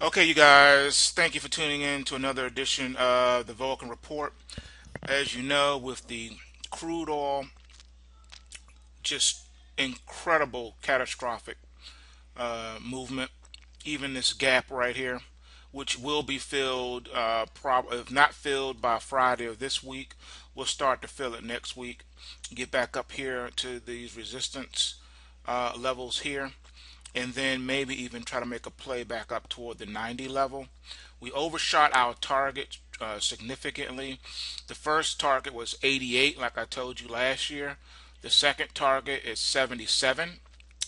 Okay, you guys, thank you for tuning in to another edition of the Vulcan Report. As you know, with the crude oil, just incredible catastrophic movement, even this gap right here, which will be filled, if not filled by Friday of this week, we'll start to fill it next week. Get back up here to these resistance levels here, and then maybe even try to make a play back up toward the 90 level. We overshot our target significantly. The first target was 88, like I told you last year. The second target is 77.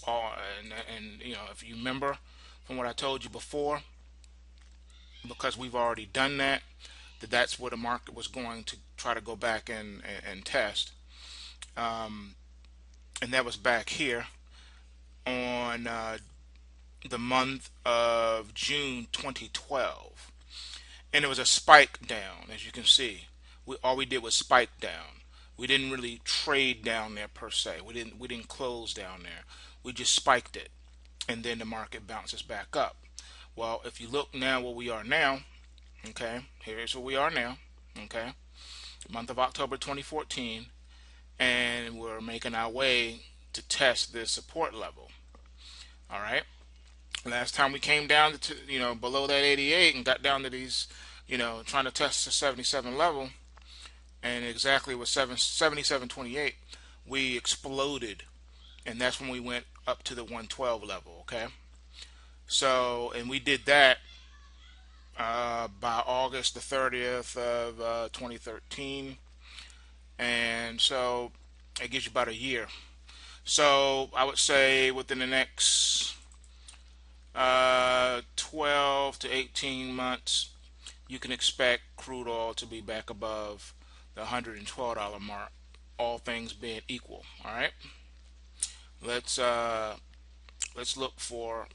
And you know, if you remember from what I told you before, because we've already done that, that's where the market was going to try to go back and test. Um, and that was back here on the month of June 2012, and it was a spike down, as you can see. All we did was spike down. We didn't really trade down there per se. We didn't close down there. We just spiked it, and then the market bounces back up. Well, if you look now where we are now, okay, here's where we are now, okay, month of October 2014, and we're making our way to test this support level. All right. Last time we came down to below that 88 and got down to these, trying to test the 77 level, and exactly with 77.28, we exploded, and that's when we went up to the 112 level. Okay, so and we did that by August the 30th of 2013, and so it gives you about a year. So I would say within the next 12 to 18 months, you can expect crude oil to be back above the $112 mark, all things being equal. All right, let's uh, let's look for.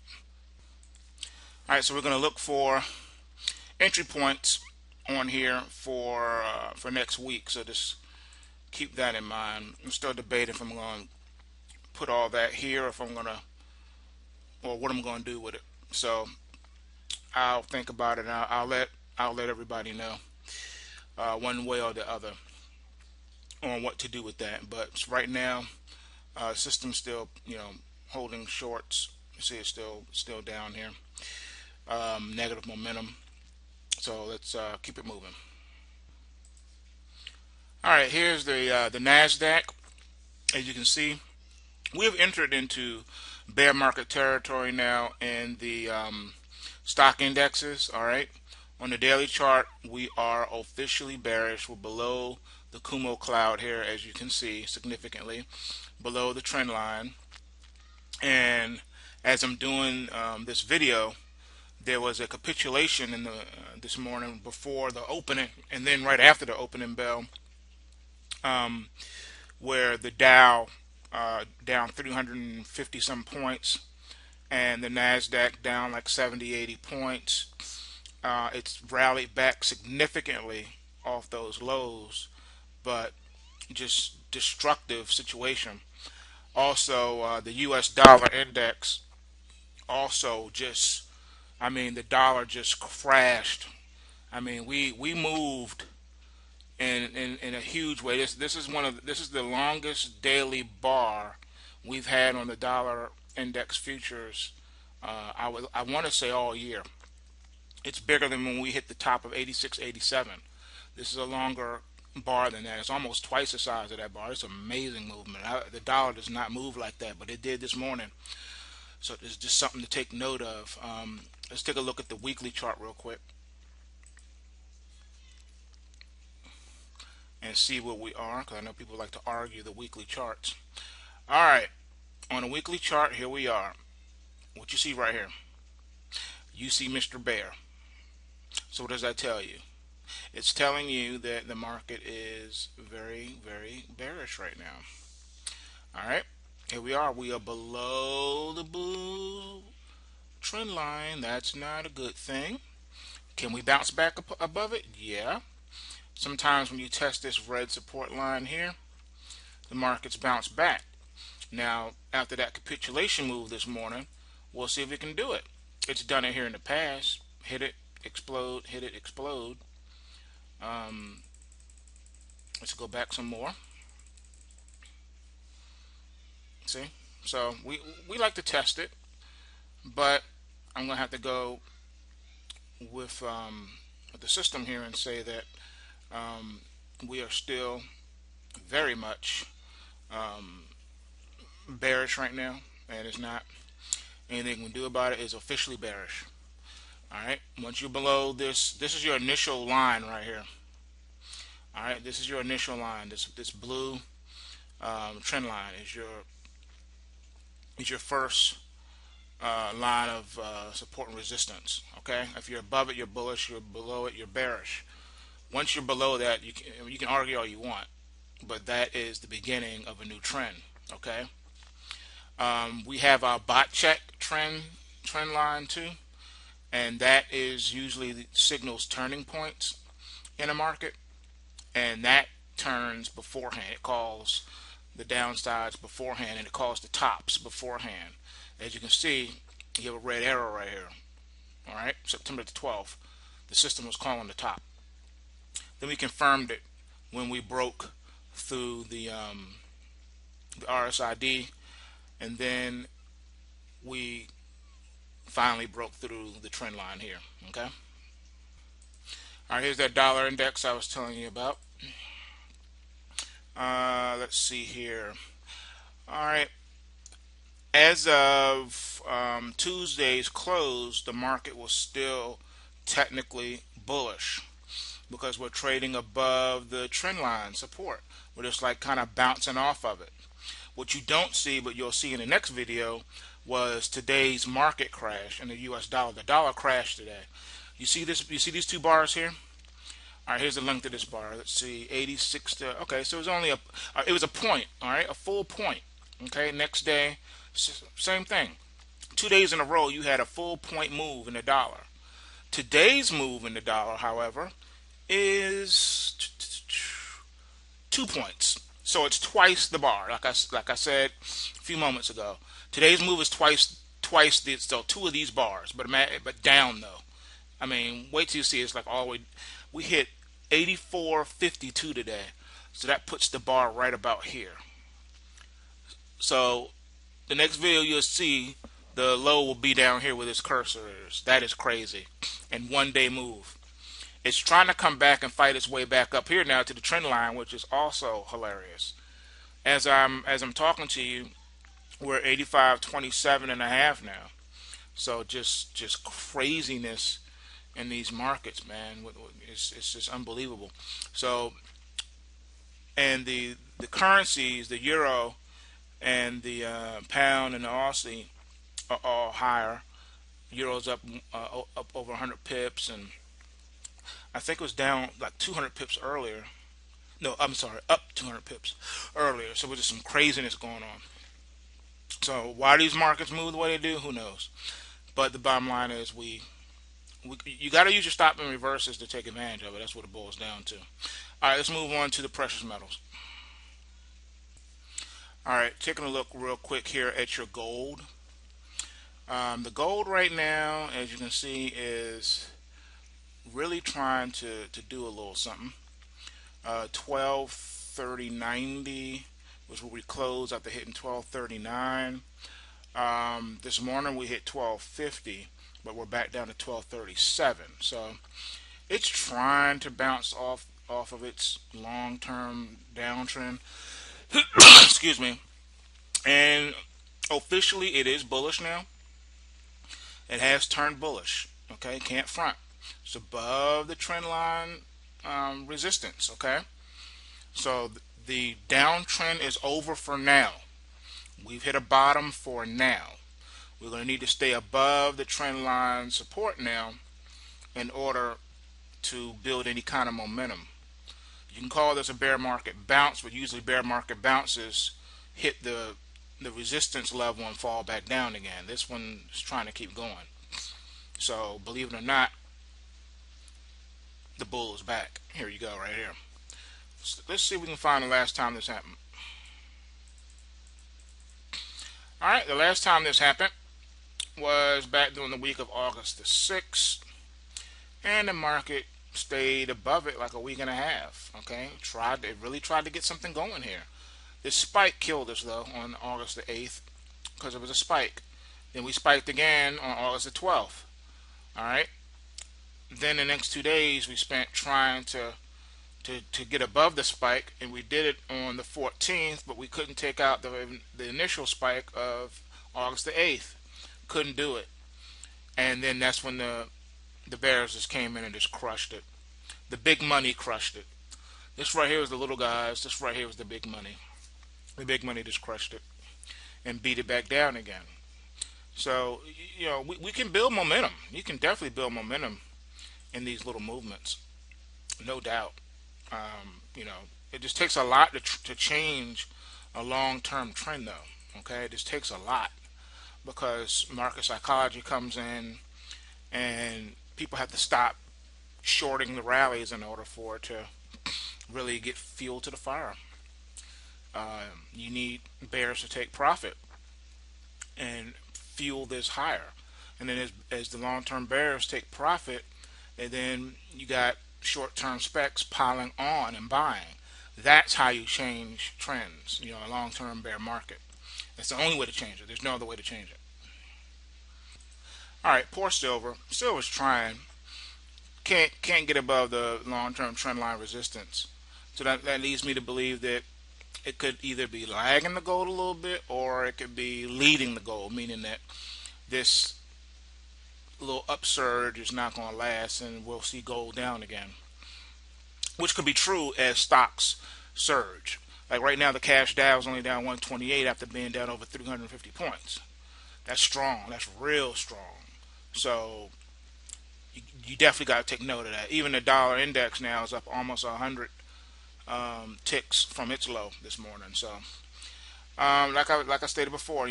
All right, so we're going to look for entry points on here for next week. So just keep that in mind. I'm still debating if I'm going to put all that here, or if I'm going to, or what I'm going to do with it. So I'll think about it. And I'll let everybody know one way or the other on what to do with that. But right now, system's still holding shorts. You see, it's still down here, negative momentum. So let's keep it moving. All right, here's the Nasdaq. As you can see, we have entered into bear market territory now in the stock indexes. All right, on the daily chart, we are officially bearish. We're below the Kumo cloud here, as you can see, significantly below the trend line. And as I'm doing this video, there was a capitulation in the this morning before the opening, and then right after the opening bell, um, where the Dow down 350 some points, and the Nasdaq down like 70, 80 points. It's rallied back significantly off those lows, but just destructive situation. Also, the U.S. dollar index also just, I mean, the dollar just crashed. I mean, we moved in a huge way. This is the longest daily bar we've had on the dollar index futures. I want to say all year. It's bigger than when we hit the top of 86, 87. This is a longer bar than that. It's almost twice the size of that bar. It's amazing movement. The dollar does not move like that, but it did this morning. So it's just something to take note of. Let's take a look at the weekly chart real quick and see where we are, because I know people like to argue the weekly charts. All right, on a weekly chart, here we are. What you see right here, you see Mr. Bear. So what does that tell you? It's telling you that the market is very, very bearish right now. All right, here we are. We are below the blue trend line. That's not a good thing. Can we bounce back above it? Yeah. Sometimes when you test this red support line here, the markets bounce back. Now, after that capitulation move this morning, we'll see if we can do it. It's done it here in the past. hit it, explode, hit it, explode. Um, let's go back some more. See, so we like to test it, but I'm gonna have to go with the system here and say that um, we are still very much um, bearish right now, and it's not anything we can do about it. Is officially bearish. All right. Once you're below this, this is your initial line right here. All right. This is your initial line. This blue trend line is your first line of support and resistance. Okay. If you're above it, you're bullish. You're below it, you're bearish. Once you're below that, you can argue all you want, but that is the beginning of a new trend. Okay. We have our bot check trend line too, and that is usually signals turning points in a market, and that turns beforehand. It calls the downsides beforehand, and it calls the tops beforehand. As you can see, you have a red arrow right here. All right, September the 12th, the system was calling the top. Then we confirmed it when we broke through the RSID, and then we finally broke through the trend line here. Okay. All right, here's that dollar index I was telling you about. Let's see here. All right. As of Tuesday's close, the market was still technically bullish because we're trading above the trend line support. We're just like kind of bouncing off of it. What you don't see, but you'll see in the next video, was today's market crash in the U.S. dollar. The dollar crashed today. You see this? You see these two bars here? All right, here's the length of this bar. Let's see, 86 to, okay, so it was only it was a point, all right, a full point. Okay, next day, same thing. 2 days in a row, you had a full point move in the dollar. Today's move in the dollar, however, is 2 points. So it's twice the bar, like I said a few moments ago. Today's move is twice the, so two of these bars, but down though. I mean, wait till you see it's like all the way. We hit 84.52 today, so that puts the bar right about here. So the next video you'll see the low will be down here where this cursor is. That is crazy. And 1 day move. It's trying to come back and fight its way back up here now to the trend line, which is also hilarious. As I'm talking to you, we're 85.27 and a half now. So just craziness in these markets, man. It's just unbelievable. So, and the currencies, the euro and the pound and the Aussie are all higher. Euro's up over 100 pips, and I think it was down like 200 pips earlier. No, I'm sorry, up 200 pips earlier. So there's some craziness going on. So why these markets move the way they do, who knows? But the bottom line is you got to use your stop and reverses to take advantage of it. That's what it boils down to. All right, let's move on to the precious metals. All right, taking a look real quick here at your gold. The gold right now, as you can see, is really trying to do a little something. 1230.90 was where we closed after hitting 1239. This morning we hit 1250, but we're back down to 1237. So it's trying to bounce off of its long-term downtrend. Excuse me. And officially it is bullish now. It has turned bullish. Okay, can't front. It's above the trend line resistance. Okay, so the downtrend is over for now. We've hit a bottom for now. We're going to need to stay above the trend line support now in order to build any kind of momentum. You can call this a bear market bounce, but usually bear market bounces hit the resistance level and fall back down again. This one is trying to keep going. So believe it or not, the bull is back. Here you go, right here. So let's see if we can find the last time this happened. Alright, the last time this happened was back during the week of August the 6th. and the market stayed above it like a week and a half. Okay, it really tried to get something going here. This spike killed us though on August the 8th because it was a spike. Then we spiked again on August the 12th. All right. Then the next 2 days we spent trying to get above the spike, and we did it on the 14th, but we couldn't take out the initial spike of August the 8th. Couldn't do it. And then that's when the bears just came in and just crushed it. The big money crushed it. This right here was the little guys. This right here was the big money. The big money just crushed it and beat it back down again. So, we can build momentum. You can definitely build momentum in these little movements, no doubt. It just takes a lot to change a long-term trend, though. Okay, it just takes a lot because market psychology comes in, and people have to stop shorting the rallies in order for it to really get fuel to the fire. You need bears to take profit and fuel this higher. And then as the long-term bears take profit, and then you got short-term specs piling on and buying. That's how you change trends, a long-term bear market. That's the only way to change it. There's no other way to change it. All right, poor silver. Silver's trying. Can't get above the long-term trend line resistance. So that leads me to believe that it could either be lagging the gold a little bit or it could be leading the gold, meaning that this little upsurge is not going to last and we'll see gold down again, which could be true as stocks surge. Like right now, the cash Dow is only down 128 after being down over 350 points. That's strong. That's real strong. So you definitely got to take note of that. Even the dollar index now is up almost 100 ticks from its low this morning. So, like I stated before,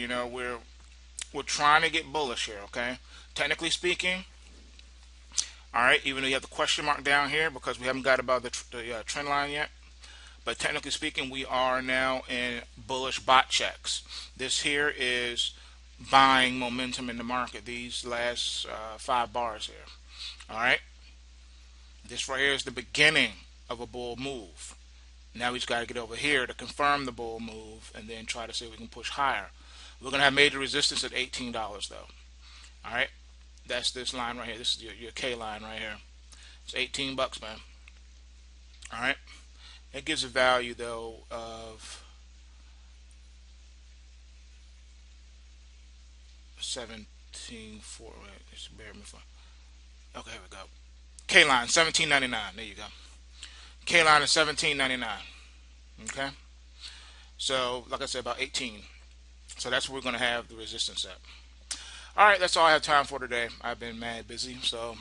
we're trying to get bullish here. Okay, technically speaking, all right. Even though you have the question mark down here because we haven't got above the trend line yet, but technically speaking, we are now in bullish bot checks. This here is buying momentum in the market. These last 5 bars here. All right. This right here is the beginning of a bull move. Now we just got to get over here to confirm the bull move and then try to see if we can push higher. We're going to have major resistance at $18 though. All right. That's this line right here. This is your K line right here. It's 18 bucks, man. All right. It gives a value though of 17.4. Wait, just bear me for. Okay, here we go. K line 17.99. There you go. K line is 17.99. Okay. So like I said, about 18. So that's where we're going to have the resistance at. All right, that's all I have time for today. I've been mad busy, so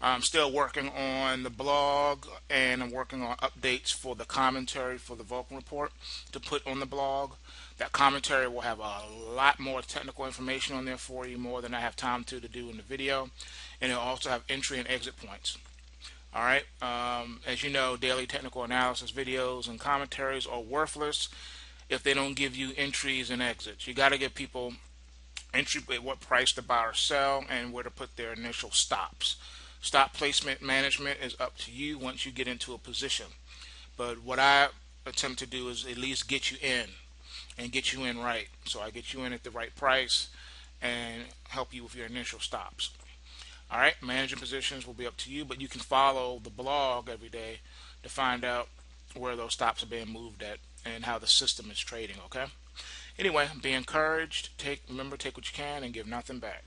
I'm still working on the blog, and I'm working on updates for the commentary for the Vulcan report to put on the blog. That commentary will have a lot more technical information on there for you, more than I have time to do in the video, and it'll also have entry and exit points. All right, as you know, daily technical analysis videos and commentaries are worthless if they don't give you entries and exits. You got to give people entry at what price to buy or sell and where to put their initial stops. Stop placement management is up to you once you get into a position. But what I attempt to do is at least get you in and get you in right. So I get you in at the right price and help you with your initial stops. All right, managing positions will be up to you, but you can follow the blog every day to find out where those stops are being moved at and how the system is trading, okay? Anyway, be encouraged. Remember, take what you can and give nothing back.